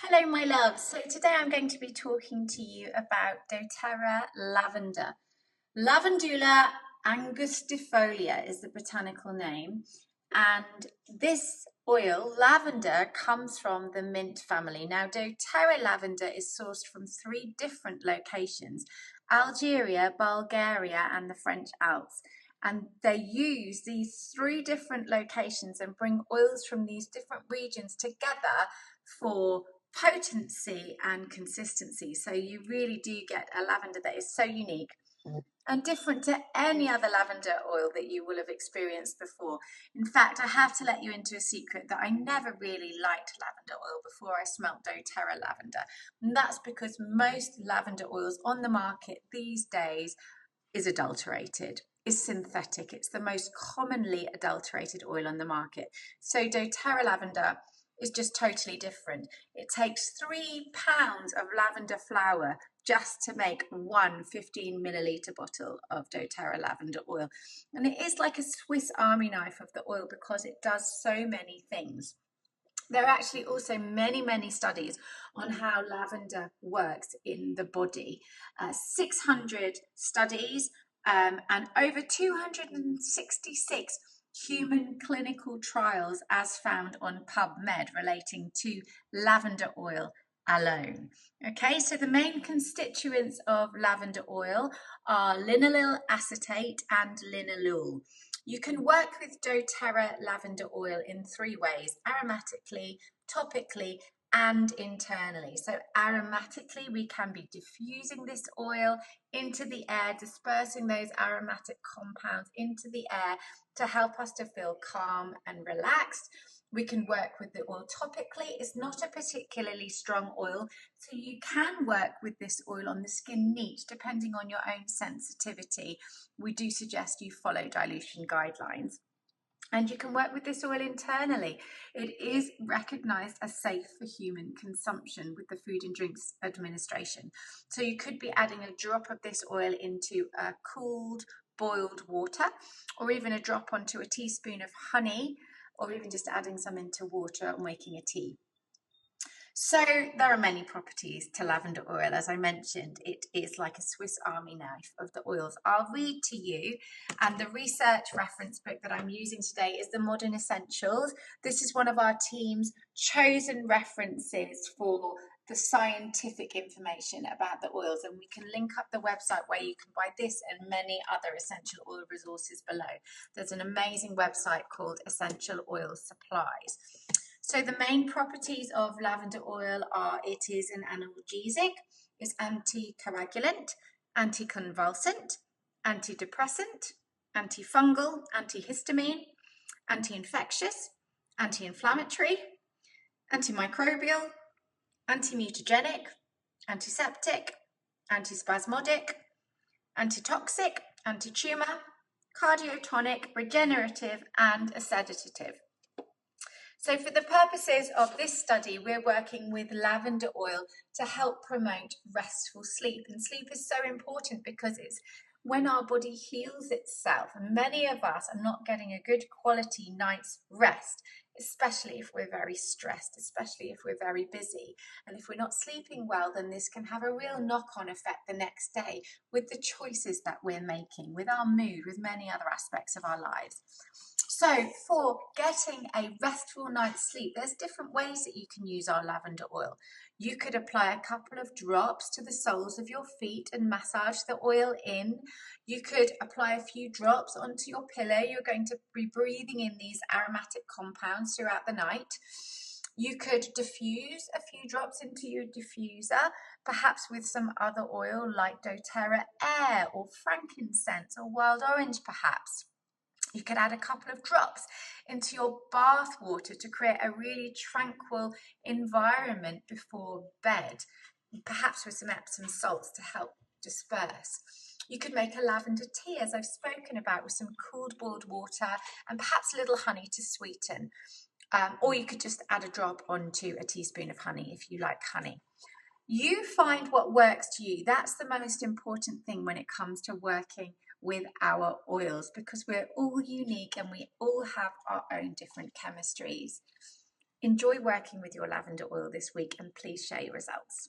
Hello, my loves. So today I'm going to be talking to you about doTERRA lavender. Lavandula angustifolia is the botanical name, and this oil, lavender, comes from the mint family. Now, doTERRA lavender is sourced from 3 different locations: Algeria, Bulgaria, and the French Alps. And they use these 3 different locations and bring oils from these different regions together for potency and consistency. So you really do get a lavender that is so unique and different to any other lavender oil that you will have experienced before. In fact, I have to let you into a secret that I never really liked lavender oil before I smelt doTERRA lavender. And that's because most lavender oils on the market these days is adulterated, is synthetic. It's the most commonly adulterated oil on the market. So doTERRA lavender is just totally different. It takes 3 pounds of lavender flower just to make one 15 milliliter bottle of doTERRA lavender oil. And it is like a Swiss Army knife of the oil because it does so many things. There are actually also many studies on how lavender works in the body. 600 studies and over 266 human clinical trials as found on PubMed relating to lavender oil alone. Okay, so the main constituents of lavender oil are linalool acetate and linalool. You can work with doTERRA lavender oil in 3 ways: aromatically, topically, and internally. So aromatically, we can be diffusing this oil into the air, dispersing those aromatic compounds into the air to help us to feel calm and relaxed. We can work with the oil topically. It's not a particularly strong oil, so you can work with this oil on the skin neat, depending on your own sensitivity. We do suggest you follow dilution guidelines. And you can work with this oil internally. It is recognised as safe for human consumption with the Food and Drinks Administration. So you could be adding a drop of this oil into a cooled, boiled water, or even a drop onto a teaspoon of honey, or even just adding some into water and making a tea. So there are many properties to lavender oil. As I mentioned, it is like a Swiss Army knife of the oils. I'll read to you, and the research reference book that I'm using today is the Modern Essentials. This is one of our team's chosen references for the scientific information about the oils, and we can link up the website where you can buy this and many other essential oil resources below. There's an amazing website called Essential Oil Supplies. So the main properties of lavender oil are: it is an analgesic, it's anticoagulant, anticonvulsant, antidepressant, antifungal, antihistamine, anti-infectious, anti-inflammatory, antimicrobial, antimutagenic, antiseptic, antispasmodic, antitoxic, antitumor, cardiotonic, regenerative, and a sedative. So for the purposes of this study, we're working with lavender oil to help promote restful sleep. And sleep is so important because it's when our body heals itself. And many of us are not getting a good quality night's rest, especially if we're very stressed, especially if we're very busy. And if we're not sleeping well, then this can have a real knock-on effect the next day with the choices that we're making, with our mood, with many other aspects of our lives. So for getting a restful night's sleep, there's different ways that you can use our lavender oil. You could apply a couple of drops to the soles of your feet and massage the oil in. You could apply a few drops onto your pillow. You're going to be breathing in these aromatic compounds throughout the night. You could diffuse a few drops into your diffuser, perhaps with some other oil like doTERRA Air or frankincense or wild orange perhaps. You could add a couple of drops into your bath water to create a really tranquil environment before bed, perhaps with some Epsom salts to help disperse. You could make a lavender tea, as I've spoken about, with some cooled boiled water and perhaps a little honey to sweeten. Or you could just add a drop onto a teaspoon of honey if you like honey. You find what works to you. That's the most important thing when it comes to working with our oils, because we're all unique and we all have our own different chemistries. Enjoy working with your lavender oil this week and please share your results.